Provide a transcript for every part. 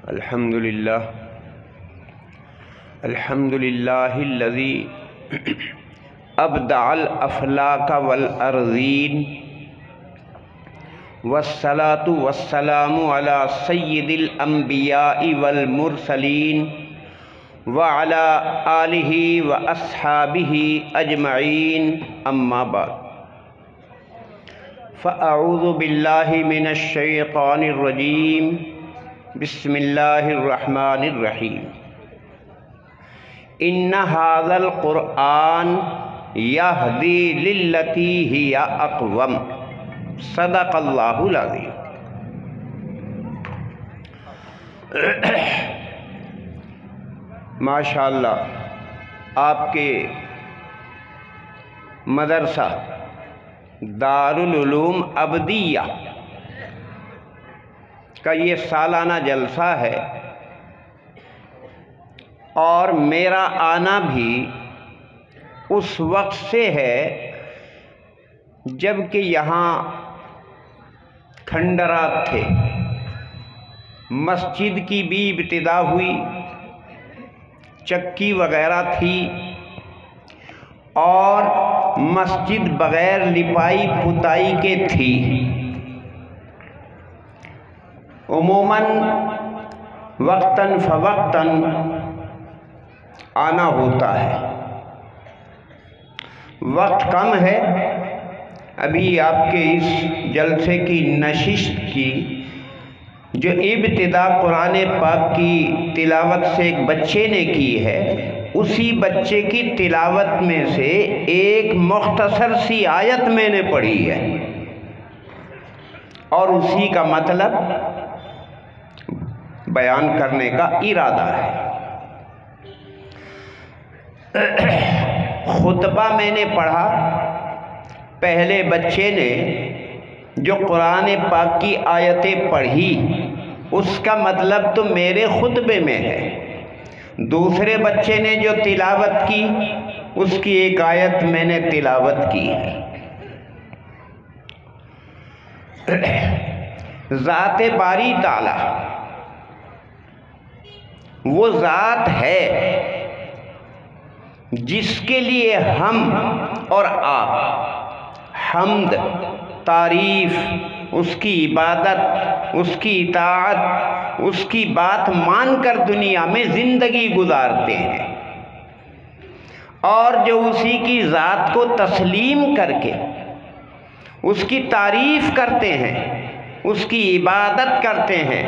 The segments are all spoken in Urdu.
الحمدللہ الذی ابدع الافلاک والارضین والصلاۃ والسلام علی سید الانبیاء والمرسلین وعلی آلہ واصحابہ اجمعین، اما بعد فاعوذ باللہ من الشیطان الرجیم، بسم اللہ الرحمن الرحیم۔ ان ھذا القرآن یہدی للتی ہی اقوم، صدق اللہ العظیم۔ ماشاءاللہ، آپ کے مدرسہ دارالعلوم عبدیہ کا یہ سالانہ جلسہ ہے، اور میرا آنا بھی اس وقت سے ہے جب کہ یہاں کھنڈرات تھے، مسجد کی بھی ابتدا ہوئی، چکی وغیرہ تھی، اور مسجد بغیر لپائی پتائی کے تھی۔ عموماً وقتاً فوقتاً آنا ہوتا ہے، وقت کم ہے۔ ابھی آپ کے اس جلسے کی نشست کی جو ابتدا قرآن پاک کی تلاوت سے ایک بچے نے کی ہے، اسی بچے کی تلاوت میں سے ایک مختصر سی آیت میں نے پڑھی ہے، اور اسی کا مطلب بیان کرنے کا ارادہ ہے۔ خطبہ میں نے پڑھا، پہلے بچے نے جو قرآن پاک کی آیتیں پڑھی اس کا مطلب تو میرے خطبے میں ہے، دوسرے بچے نے جو تلاوت کی اس کی ایک آیت میں نے تلاوت کی ہے۔ ذات باری تعالی وہ ذات ہے جس کے لیے ہم اور آپ حمد، تعریف، اس کی عبادت، اس کی اطاعت، اس کی بات مان کر دنیا میں زندگی گزارتے ہیں، اور جو اسی کی ذات کو تسلیم کر کے اس کی تعریف کرتے ہیں، اس کی عبادت کرتے ہیں،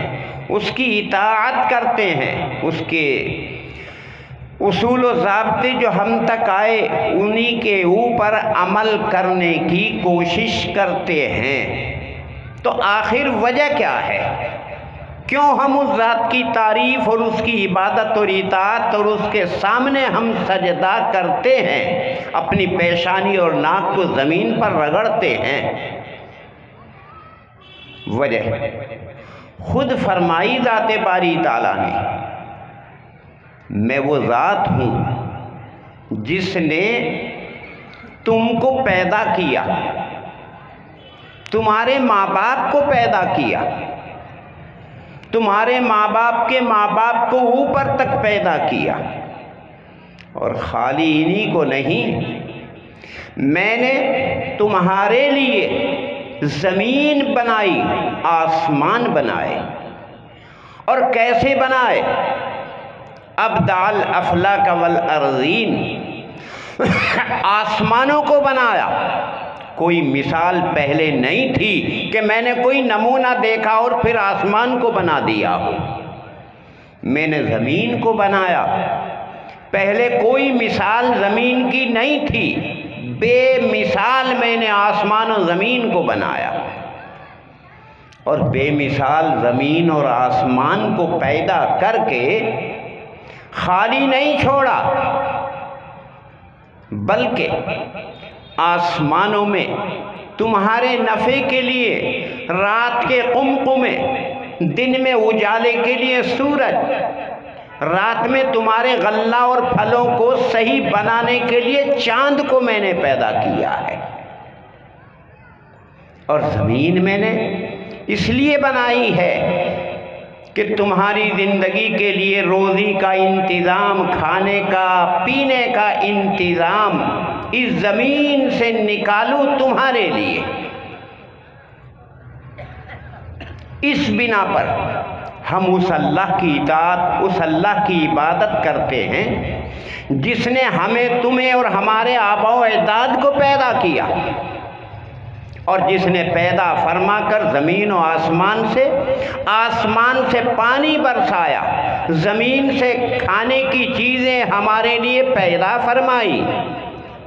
اس کی اطاعت کرتے ہیں، اس کے اصول و ضابطے جو ہم تک آئے انہی کے اوپر عمل کرنے کی کوشش کرتے ہیں، تو آخر وجہ کیا ہے؟ کیوں ہم اس ذات کی تعریف اور اس کی عبادت اور اطاعت اور اس کے سامنے ہم سجدہ کرتے ہیں، اپنی پیشانی اور ناک کو زمین پر رگڑتے ہیں؟ وجہ خود فرمائی ذات باری تعالیٰ نے، میں وہ ذات ہوں جس نے تم کو پیدا کیا، تمہارے ماں باپ کو پیدا کیا، تمہارے ماں باپ کے ماں باپ کو اوپر تک پیدا کیا، اور خالی انہی کو نہیں، میں نے تمہارے لیے زمین بنائی، آسمان بنائے، اور کیسے بنائے؟ ابدع الافلاک والارضین، آسمانوں کو بنایا۔ کوئی مثال پہلے نہیں تھی کہ میں نے کوئی نمونہ دیکھا اور پھر آسمان کو بنا دیا ہو۔ میں نے زمین کو بنایا، پہلے کوئی مثال زمین کی نہیں تھی، بے مثال میں نے آسمان و زمین کو بنایا، اور بے مثال زمین اور آسمان کو پیدا کر کے خالی نہیں چھوڑا، بلکہ آسمانوں میں تمہارے نفع کے لیے رات کے قمقمے، دن میں اجالے کے لیے سورج، رات میں تمہارے غلہ اور پھلوں کو صحیح بنانے کے لیے چاند کو میں نے پیدا کیا ہے، اور زمین میں نے اس لیے بنائی ہے کہ تمہاری زندگی کے لیے روزی کا انتظام، کھانے کا پینے کا انتظام اس زمین سے نکالوں تمہارے لیے، اس بنا پر ہم اس اللہ کی اطاعت، اس اللہ کی عبادت کرتے ہیں جس نے ہمیں، تمہیں اور ہمارے آباء و اجداد کو پیدا کیا، اور جس نے پیدا فرما کر زمین و آسمان سے پانی برسایا، زمین سے کھانے کی چیزیں ہمارے لیے پیدا فرمائی۔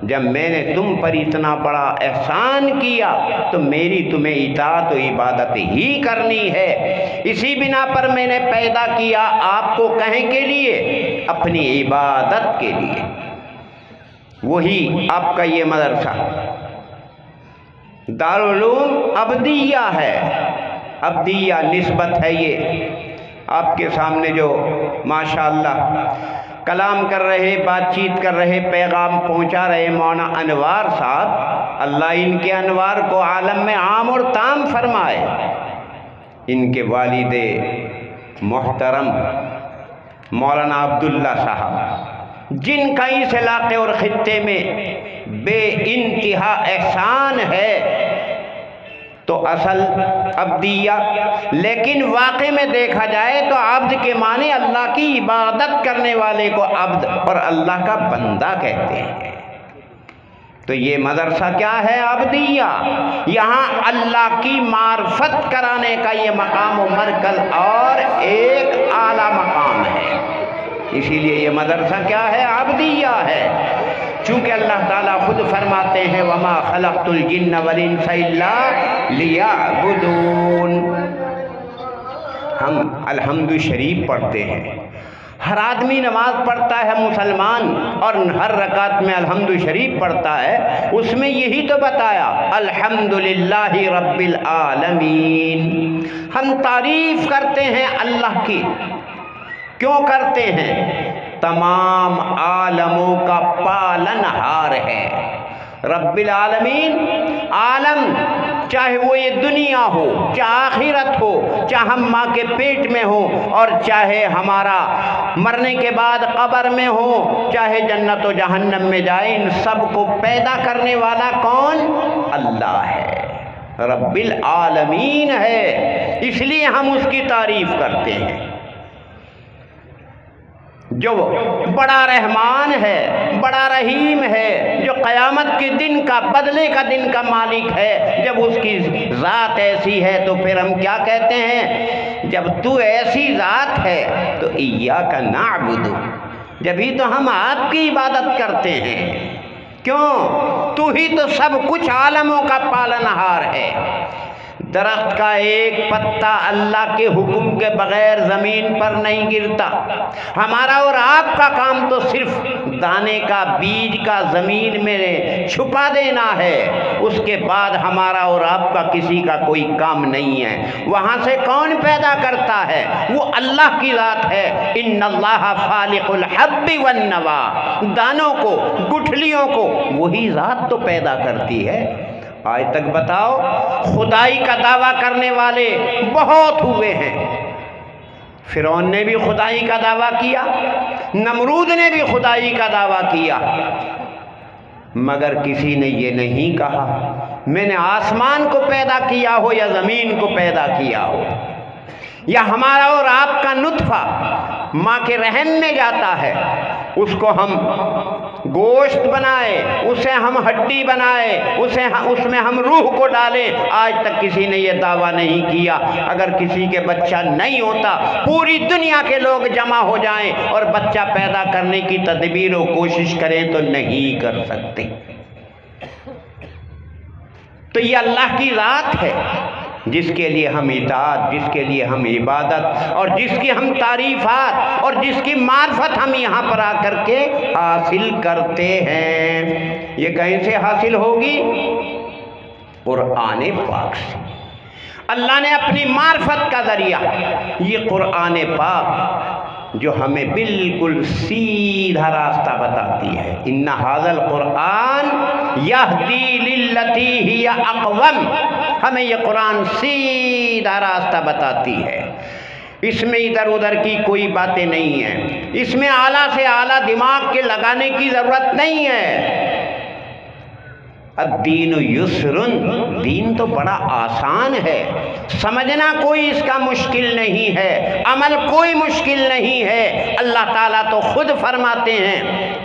جب میں نے تم پر اتنا بڑا احسان کیا تو میری تمہیں اطاعت و عبادت ہی کرنی ہے۔ اسی بنا پر میں نے پیدا کیا آپ کو کہیں کے لیے، اپنی عبادت کے لیے۔ وہی آپ کا یہ مدرسہ دارالعلوم عبدیہ ہے، عبدیہ نسبت ہے یہ آپ کے سامنے جو ماشاءاللہ کلام کر رہے، بات چیت کر رہے، پیغام پہنچا رہے مولانا انوار صاحب، اللہ ان کے انوار کو عالم میں عام اور تام فرمائے۔ ان کے والد محترم مولانا عبداللہ صاحب، جن کا اس علاقے اور خطے میں بے انتہا احسان ہے، تو اصل عبدیہ، لیکن واقع میں دیکھا جائے تو عبد کے معنی اللہ کی عبادت کرنے والے کو عبد اور اللہ کا بندہ کہتے ہیں۔ تو یہ مدرسہ کیا ہے؟ عبدیہ۔ یہاں اللہ کی معرفت کرانے کا یہ مقام و مرکز اور ایک اعلیٰ مقام ہے، اسی لیے یہ مدرسہ کیا ہے؟ عبدیہ ہے۔ چونکہ اللہ تعالیٰ خود فرماتے ہیں وَمَا خَلَقْتُ الْجِنَّ وَالْإِنسَ إِلَّا لِيَعْبُدُونَ۔ ہم الحمد شریف پڑھتے ہیں، ہر آدمی نماز پڑھتا ہے مسلمان، اور ہر رکعت میں الحمد شریف پڑھتا ہے، اس میں یہی تو بتایا الحمدللہ رب العالمین۔ ہم تعریف کرتے ہیں اللہ کی، کیوں کرتے ہیں؟ تمام عالموں کا پالن ہار ہے رب العالمین۔ عالم چاہے وہ یہ دنیا ہو، چاہے آخرت ہو، چاہے ہم ماں کے پیٹ میں ہو، اور چاہے ہمارا مرنے کے بعد قبر میں ہو، چاہے جنت و جہنم میں جائے، ان سب کو پیدا کرنے والا کون؟ اللہ ہے، رب العالمین ہے۔ اس لیے ہم اس کی تعریف کرتے ہیں، جو بڑا رحمان ہے، بڑا رحیم ہے، جو قیامت کے دن کا، بدلے کا دن کا مالک ہے۔ جب اس کی ذات ایسی ہے تو پھر ہم کیا کہتے ہیں؟ جب تو ایسی ذات ہے تو ایاک نعبد، جبھی تو ہم آپ کی عبادت کرتے ہیں۔ کیوں؟ تو ہی تو سب کچھ عالموں کا پالنہار ہے۔ درخت کا ایک پتا اللہ کے حکم کے بغیر زمین پر نہیں گرتا۔ ہمارا اور آپ کا کام تو صرف دانے کا، بیج کا زمین میں چھپا دینا ہے، اس کے بعد ہمارا اور آپ کا کسی کا کوئی کام نہیں ہے۔ وہاں سے کون پیدا کرتا ہے؟ وہ اللہ کی ذات ہے۔ ان اللہ فالق الحب والنوى، دانوں کو، گٹھلیوں کو وہی ذات تو پیدا کرتی ہے۔ آج تک بتاؤ، خدائی کا دعویٰ کرنے والے بہت ہوئے ہیں۔ فرعون نے بھی خدائی کا دعویٰ کیا، نمرود نے بھی خدائی کا دعویٰ کیا، مگر کسی نے یہ نہیں کہا میں نے آسمان کو پیدا کیا ہو یا زمین کو پیدا کیا ہو، یا ہمارا اور آپ کا نطفہ ماں کے رحم میں جاتا ہے، اس کو ہم گوشت بنائے، اسے ہم ہڈی بنائے، اس میں ہم روح کو ڈالیں۔ آج تک کسی نے یہ دعویٰ نہیں کیا۔ اگر کسی کے بچہ نہیں ہوتا، پوری دنیا کے لوگ جمع ہو جائیں اور بچہ پیدا کرنے کی تدبیر و کوشش کریں تو نہیں کر سکتے۔ تو یہ اللہ کی ذات ہے جس کے لیے ہم اطاعت، جس کے لیے ہم عبادت، اور جس کی ہم تعریفات اور جس کی معرفت ہم یہاں پر آ کر کے حاصل کرتے ہیں۔ یہ کہیں سے حاصل ہوگی؟ قرآن پاک سے۔ اللہ نے اپنی معرفت کا ذریعہ یہ قرآن پاک جو ہمیں بالکل سیدھا راستہ بتاتی ہے، ان ھذا القرآن یہدی للتی ہی اقوم، ہمیں یہ قرآن سیدھا راستہ بتاتی ہے۔ اس میں ادھر ادھر کی کوئی باتیں نہیں ہیں، اس میں اعلیٰ سے اعلیٰ دماغ کے لگانے کی ضرورت نہیں ہے۔ الدین یسر، دین تو بڑا آسان ہے، سمجھنا کوئی اس کا مشکل نہیں ہے، عمل کوئی مشکل نہیں ہے۔ اللہ تعالیٰ تو خود فرماتے ہیں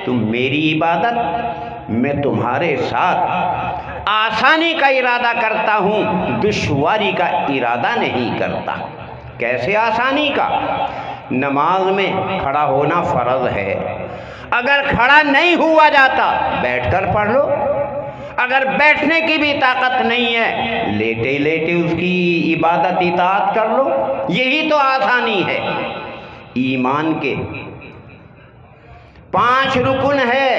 تم میری عبادت، میں تمہارے ساتھ آسانی کا ارادہ کرتا ہوں، دشواری کا ارادہ نہیں کرتا۔ کیسے آسانی کا؟ نماز میں کھڑا ہونا فرض ہے، اگر کھڑا نہیں ہوا جاتا بیٹھ کر پڑھ لو، اگر بیٹھنے کی بھی طاقت نہیں ہے لیٹے لیٹے اس کی عبادت اطاعت کر لو، یہی تو آسانی ہے۔ ایمان کے 5 رکن ہے،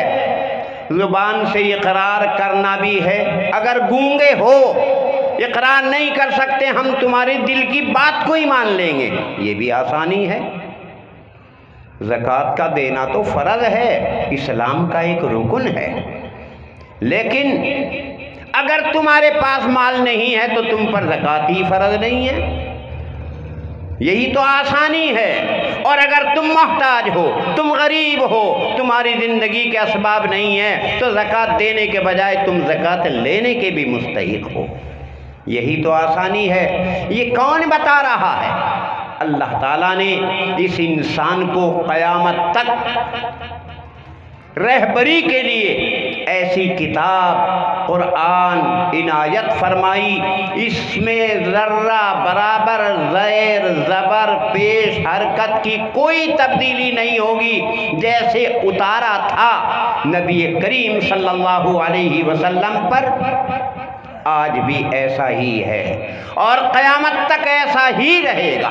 زبان سے اقرار کرنا بھی ہے، اگر گونگے ہو اقرار نہیں کر سکتے ہم تمہارے دل کی بات کو ہی مان لیں گے، یہ بھی آسانی ہے۔ زکوٰۃ کا دینا تو فرض ہے، اسلام کا ایک رکن ہے، لیکن اگر تمہارے پاس مال نہیں ہے تو تم پر زکوٰۃ ہی فرض نہیں ہے، یہی تو آسانی ہے۔ اور اگر تم محتاج ہو، تم غریب ہو، تمہاری زندگی کے اسباب نہیں ہیں تو زکوٰۃ دینے کے بجائے تم زکوٰۃ لینے کے بھی مستحق ہو، یہی تو آسانی ہے۔ یہ کون بتا رہا ہے؟ اللہ تعالیٰ نے اس انسان کو قیامت تک رہبری کے لیے ایسی کتاب قرآن عنایت فرمائی، اس میں ذرہ برابر زیر زبر پیش حرکت کی کوئی تبدیلی نہیں ہوگی، جیسے اتارا تھا نبی کریم صلی اللہ علیہ وسلم پر، آج بھی ایسا ہی ہے اور قیامت تک ایسا ہی رہے گا۔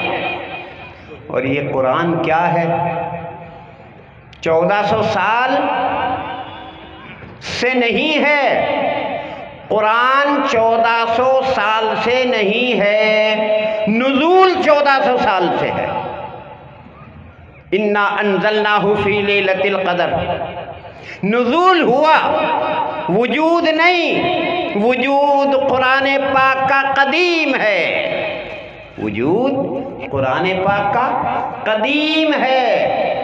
اور یہ قرآن کیا ہے؟ 1400 سال سے نہیں ہے، قرآن 1400 سال سے نہیں ہے، نزول 1400 سال سے ہے۔ اِنَّا أَنزَلْنَاهُ فِي لَيْلَةِ الْقَدْرِ، نزول ہوا، وجود نہیں، وجود قرآن پاک کا قدیم ہے، وجود قرآن پاک کا قدیم ہے،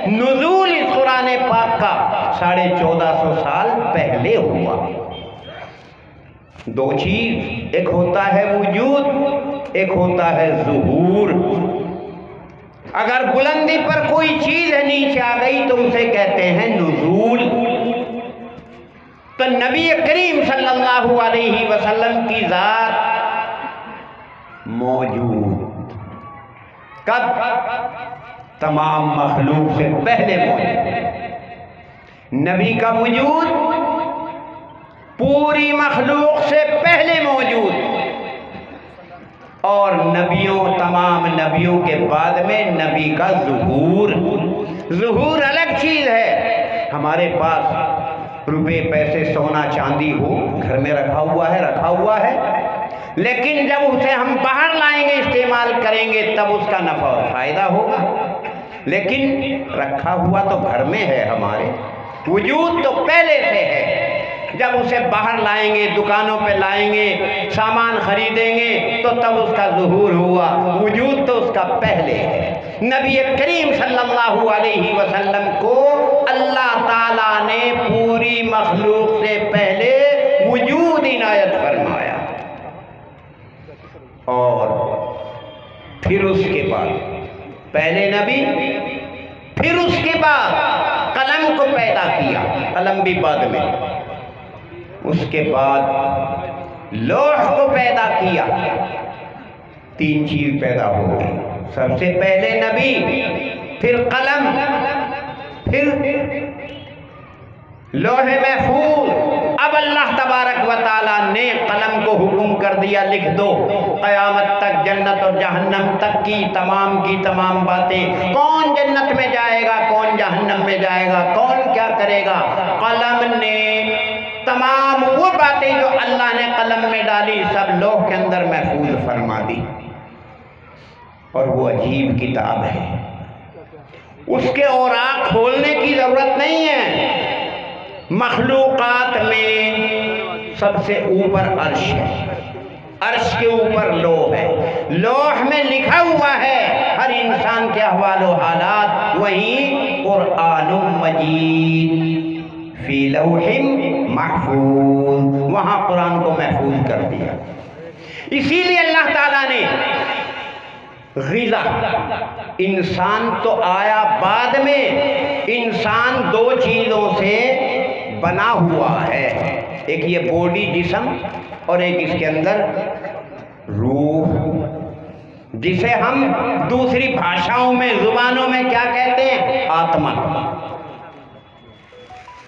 نزول اس قرآن پاک کا 1450 سال پہلے ہوا۔ دو چیز، ایک ہوتا ہے وجود، ایک ہوتا ہے ظہور۔ اگر بلندی پر کوئی چیز نیچے آ گئی تو اسے کہتے ہیں نزول۔ تو نبی کریم صلی اللہ علیہ وسلم کی ذات موجود کب؟ تمام مخلوق سے پہلے موجود۔ نبی کا وجود پوری مخلوق سے پہلے موجود، اور نبیوں، تمام نبیوں کے بعد میں نبی کا ظہور۔ ظہور الگ چیز ہے، ہمارے پاس روپے پیسے سونا چاندی ہو گھر میں رکھا ہوا ہے، لیکن جب اسے ہم باہر لائیں گے استعمال کریں گے تب اس کا نفع اور فائدہ ہوگا، لیکن رکھا ہوا تو گھر میں ہے ہمارے، وجود تو پہلے سے ہے۔ جب اسے باہر لائیں گے، دکانوں پہ لائیں گے، سامان خریدیں گے تو تب اس کا ظہور ہوا، وجود تو اس کا پہلے ہے۔ نبی کریم صلی اللہ علیہ وسلم کو اللہ تعالیٰ نے پوری مخلوق سے پہلے وجود عنایت فرمایا، اور پھر اس کے بعد پہلے نبی، پھر اس کے بعد قلم کو پیدا کیا، قلم بھی بعد میں، اس کے بعد لوح کو پیدا کیا، 3 چیز پیدا ہو گئی، سب سے پہلے نبی، پھر قلم، پھر لوح محفوظ۔ اب اللہ تبارک و تعالیٰ نے قلم کو حکم کر دیا لکھ دو، قیامت تک جنت اور جہنم تک کی تمام باتیں، کون جنت میں جائے گا، کون جہنم میں جائے گا، کون کیا کرے گا۔ قلم نے تمام وہ باتیں جو اللہ نے قلم میں ڈالی سب لوح کے اندر محفوظ فرما دی، اور وہ عجیب کتاب ہے، اس کے اوراق کھولنے کی ضرورت نہیں ہے۔ مخلوقات میں سب سے اوپر عرش ہے، عرش کے اوپر لوح ہے، لوح میں لکھا ہوا ہے ہر انسان کے احوال و حالات، وہیں قرآن مجید فی لوح محفوظ، وہاں قرآن کو محفوظ کر دیا۔ اسی لیے اللہ تعالیٰ نے غذا، انسان تو آیا بعد میں، انسان دو چیزوں سے بنا ہوا ہے، ایک یہ باڈی جسم اور ایک اس کے اندر روح، جسے ہم دوسری بھاشاؤں میں زبانوں میں کیا کہتے ہیں؟ آتما۔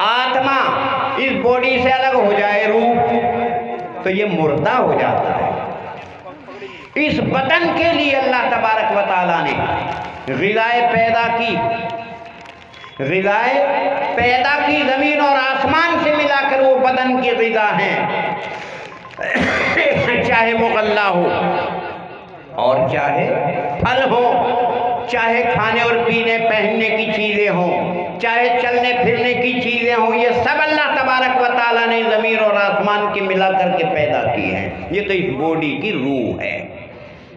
آتما اس باڈی سے الگ ہو جائے روح تو یہ مردہ ہو جاتا ہے۔ اس بدن کے لیے اللہ تبارک و تعالیٰ نے غذائیں پیدا کی، غذائیں پیدا کی زمین اور آسمان سے ملا کر، وہ بدن کی غذا ہیں، چاہے مغلہ ہو اور چاہے پھل ہو، چاہے کھانے اور پینے پہننے کی چیزیں ہوں، چاہے چلنے پھرنے کی چیزیں ہوں، یہ سب اللہ تبارک و تعالیٰ نے زمین اور آسمان کے ملا کر کے پیدا کی ہیں۔ یہ تو اس باڈی کی روح ہے،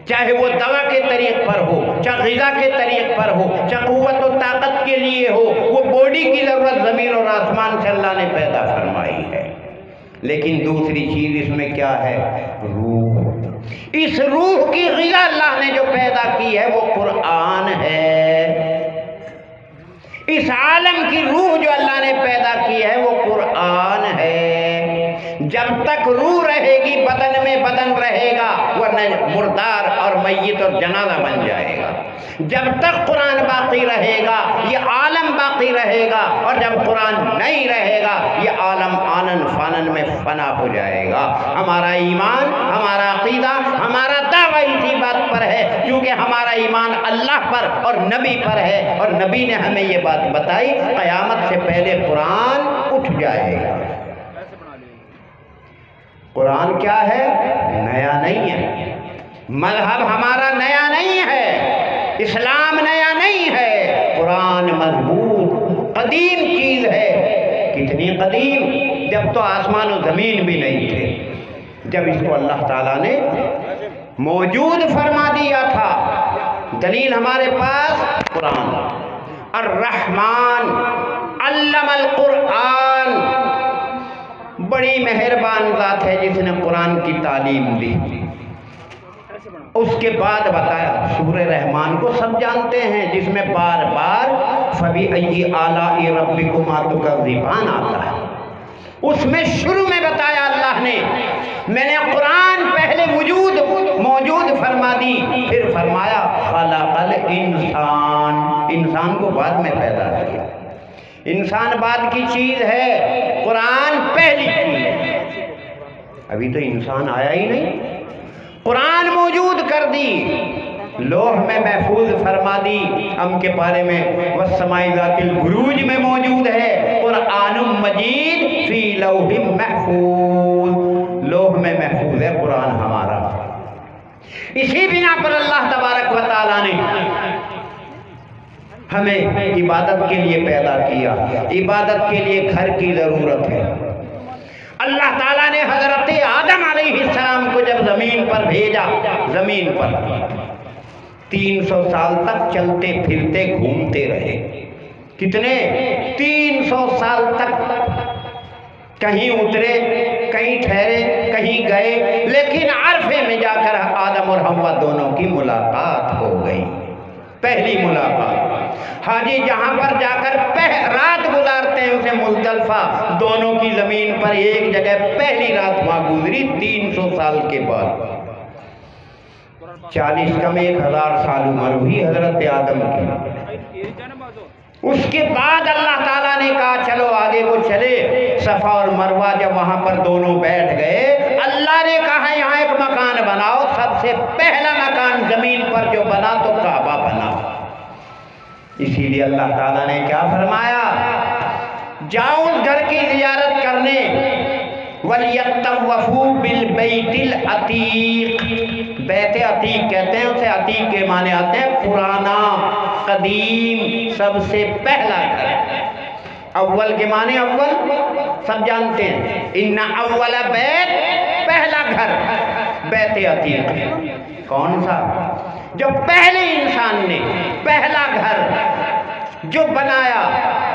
چاہے وہ دوا کے طریق پر ہو، چاہے غذا کے طریق پر ہو، چاہے قوت و طاقت کے لیے ہو، وہ باڈی کی ضرورت زمین اور آسمان سے اللہ نے پیدا فرمائی ہے۔ لیکن دوسری چیز اس میں کیا ہے؟ روح۔ اس روح کی غذا اللہ نے جو پیدا کی ہے وہ قرآن ہے۔ اس عالم کی روح جو اللہ نے پیدا کی ہے وہ قرآن ہے۔ جب تک روح رہے گی بدن میں بدن رہے گا، ورنہ مردار اور میت اور جنازہ بن جائے گا۔ جب تک قرآن باقی رہے گا یہ عالم باقی رہے گا، اور جب قرآن نہیں رہے گا یہ عالم آنن فانن میں فنا ہو جائے گا۔ ہمارا ایمان، ہمارا عقیدہ، ہمارا دعویٰ اسی بات پر ہے، کیونکہ ہمارا ایمان اللہ پر اور نبی پر ہے، اور نبی نے ہمیں یہ بات بتائی قیامت سے پہلے قرآن اٹھ جائے گا۔ قرآن کیا ہے؟ نیا نہیں ہے۔ مذہب ہمارا نیا نہیں ہے، اسلام نیا نہیں ہے، قرآن مضبوط قدیم چیز ہے۔ کتنی قدیم؟ جب تو آسمان و زمین بھی نہیں تھے، جب اس کو اللہ تعالیٰ نے موجود فرما دیا تھا۔ دلیل ہمارے پاس قرآن۔ الرحمن علم القرآن، بڑی مہربان ذات ہے جس نے قرآن کی تعلیم دی۔ اس کے بعد بتایا سورہ رحمان کو سب جانتے ہیں، جس میں بار بار فَبِأَيِّ آلَاءِ رَبِّكُمَا تُكَذِّبَانِ آتا ہے۔ اس میں شروع میں بتایا اللہ نے، میں نے قرآن پہلے موجود فرما دی، پھر فرمایا خلق الانسان، انسان کو بعد میں پیدا کیا۔ انسان بعد کی چیز ہے، قرآن پہلی چیز ہے۔ ابھی تو انسان آیا ہی نہیں، قرآن موجود کر دی، لوح میں محفوظ فرما دی۔ ہم کے پارے میں والسماء ذات البروج میں موجود ہے، قرآن مجید فی لوح محفوظ، لوح میں محفوظ ہے قرآن ہمارا۔ اسی بنا پر اللہ تبارک و تعالیٰ نے ہمیں عبادت کے لیے پیدا کیا۔ عبادت کے لیے گھر کی ضرورت ہے۔ اللہ تعالیٰ نے حضرت آدم علیہ السلام کو جب زمین پر بھیجا، زمین پر 300 سال تک چلتے پھرتے گھومتے رہے۔ کتنے؟ 300 سال تک، کہیں اترے، کہیں ٹھہرے، کہیں گئے، لیکن عرفے میں جا کر آدم اور حوا دونوں کی ملاقات ہو گئی، پہلی ملاقات۔ حاجی جہاں پر جا کر رات گزارتے ہیں اسے مزدلفہ، دونوں کی زمین پر ایک جگہ پہلی رات وہاں گزری 300 سال کے بعد۔ 40 کم 1000 سال عمر ہوئی حضرت آدم کی۔ اس کے بعد اللہ تعالیٰ نے کہا چلو آگے وہ چلے، صفا اور مروہ جب وہاں پر دونوں بیٹھ گئے، اللہ نے کہا یہاں ایک مکان بناؤ۔ سب سے پہلا مکان زمین پر جو بنا تو کعبہ بنا۔ اسی لیے اللہ تعالیٰ نے کیا فرمایا؟ جاؤ اس گھر کی زیارت کرنے، وَلْيَطَّوَّفُوا بِالْبَيْتِ الْعَتِيقِ، بیت عتیق کہتے ہیں اسے، عتیق کے معنی آتے ہیں پرانا، قدیم، سب سے پہلا گھر۔ اول کے معنی اول سب جانتے ہیں، ان اول بیت، پہلا گھر، بیت عتیق۔ کون سا؟ جو پہلے انسان نے پہلا گھر جو بنایا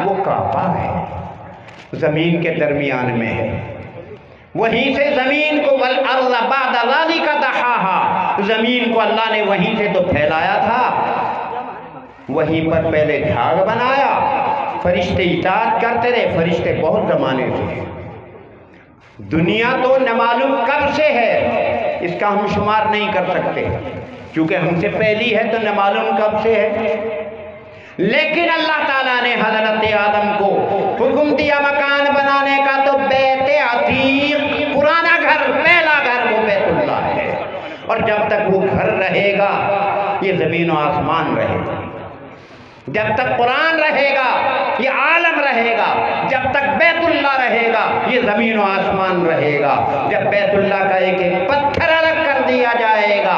وہ کعبہ ہے، زمین کے درمیان میں ہے۔ وہیں سے زمین کو وَالْأَرْضَ بَعْدَ ذَلِكَ دَحَاهَا، زمین کو اللہ نے وہیں سے تو پھیلایا تھا، وہیں پر پہلے جھاگ بنایا، فرشتے اطاعت کرتے رہے، فرشتے بہت زمانے سے۔ دنیا تو نہ معلوم کب سے ہے، اس کا ہم شمار نہیں کر سکتے، کیونکہ ہم سے پہلی ہے تو نہ معلوم کب سے ہے۔ لیکن اللہ تعالیٰ نے حضرت آدم کو حکم دیا مکان بنانے کا، تو بیت عتیق پرانا گھر، پہلا گھر وہ بیت اللہ ہے۔ اور جب تک وہ گھر رہے گا یہ زمین و آسمان رہے گا، جب تک قرآن رہے گا یہ عالم رہے گا، جب تک بیت اللہ رہے گا یہ زمین و آسمان رہے گا۔ جب بیت اللہ کا ایک ایک پتھر الگ کر دیا جائے گا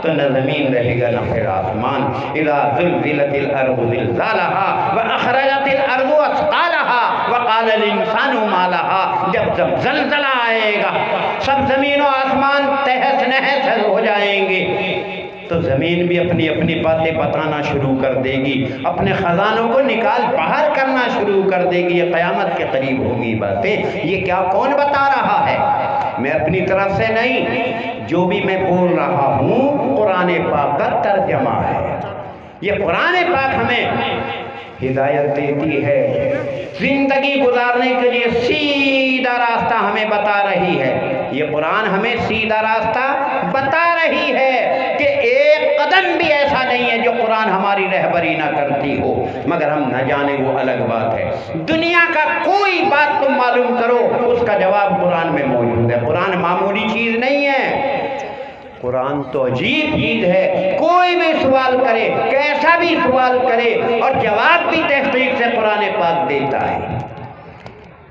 تو نہ زمین رہے گا نہ پھر آسمان۔ اذا زلزلت الارض زلزالها واخرجت الارض اثقالها وقال الانسان ما لها، جب زلزلہ آئے گا سب زمین و آسمان تہس نہس ہو جائیں گے، تو زمین بھی اپنی اپنی باتیں بتانا شروع کر دے گی، اپنے خزانوں کو نکال باہر کرنا شروع کر دے گی۔ یہ قیامت کے قریب ہوگی باتیں۔ یہ کیا کون بتا رہا ہے؟ میں اپنی طرف سے نہیں، جو بھی میں بول رہا ہوں قرآن پاک کا ترجمہ ہے۔ یہ قرآن پاک ہمیں ہدایت دیتی ہے، زندگی گزارنے کے لیے سیدھا راستہ ہمیں بتا رہی ہے۔ یہ قرآن ہمیں سیدھا راستہ بتا رہی ہے کہ ایک قدم بھی ایسا نہیں ہے جو قرآن ہماری رہبری نہ کرتی ہو، مگر ہم نہ جانے وہ الگ بات ہے۔ دنیا کا کوئی بات تم معلوم کرو اس کا جواب قرآن میں موجود ہے۔ قرآن معمولی چیز نہیں ہے، قرآن تو عجیب چیز ہے۔ کوئی بھی سوال کرے، کیسا بھی سوال کرے، اور جواب بھی تحقیق سے قرآن پاک دیتا ہے۔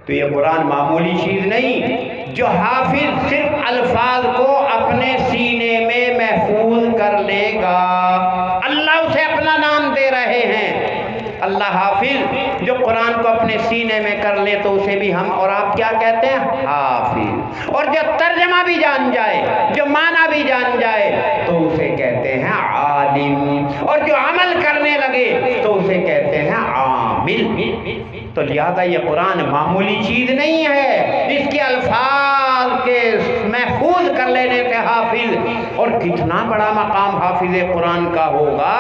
تو یہ قرآن معمولی چیز نہیں۔ جو حافظ صرف الفاظ کو اپنے سینے میں محفوظ کر لے گا، اللہ اسے اپنا نام دے رہے ہیں۔ اللہ حافظ جو قرآن کو اپنے سینے میں کر لے تو اسے بھی ہم اور آپ کیا کہتے ہیں؟ حافظ۔ اور جو ترجمہ بھی جان جائے، جو معنی بھی جان جائے تو اسے کہتے ہیں عالم، اور جو عمل کرنے لگے تو اسے کہتے ہیں عامل۔ تو لہذا یہ قرآن معمولی چیز نہیں ہے، اس کے الفاظ کے محفوظ کر لینے سے حافظ، اور کتنا بڑا مقام حافظ قرآن کا ہوگا۔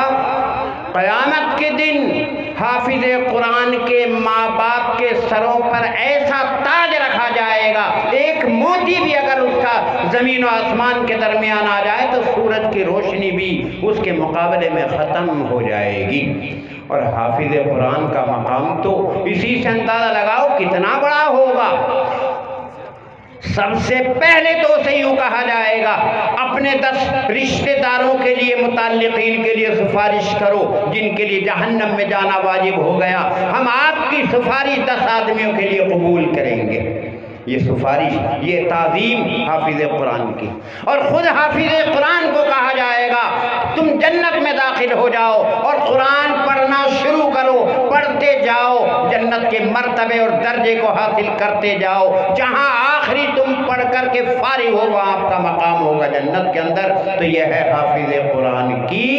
قیامت کے دن حافظ قرآن کے ماں باپ کے سروں پر ایسا تاج رکھا جائے گا، ایک موتی بھی اگر اس کا زمین و آسمان کے درمیان آ جائے تو سورج کی روشنی بھی اس کے مقابلے میں ختم ہو جائے گی۔ اور حافظ قرآن کا مقام تو اسی سے اندازہ لگاؤ کتنا بڑا ہوگا۔ سب سے پہلے تو اسے یوں کہا جائے گا اپنے 10 رشتہ داروں کے لیے، متعلقین کے لیے سفارش کرو جن کے لیے جہنم میں جانا واجب ہو گیا، ہم آپ کی سفارش 10 آدمیوں کے لیے قبول کریں گے۔ یہ سفارش، یہ تعظیم حافظ قرآن کی۔ اور خود حافظ قرآن کو کہا جائے گا تم جنت میں داخل ہو جاؤ اور قرآن پڑھنا شروع کرو، پڑھتے جاؤ، جنت کے مرتبے اور درجے کو حاصل کرتے جاؤ، جہاں آخری تم پڑھ کر کے فارغ ہو وہاں آپ کا مقام ہوگا جنت کے اندر۔ تو یہ ہے حافظ قرآن کی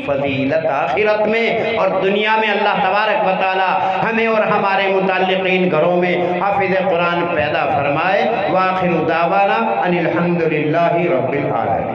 فضیلت آخرت میں اور دنیا میں۔ اللہ تبارک و تعالی ہمیں اور ہمارے متعلقین گھروں میں حافظ قرآن پیدا فرمائے۔ وآخر دعوانا ان الحمد للہ رب العالمین۔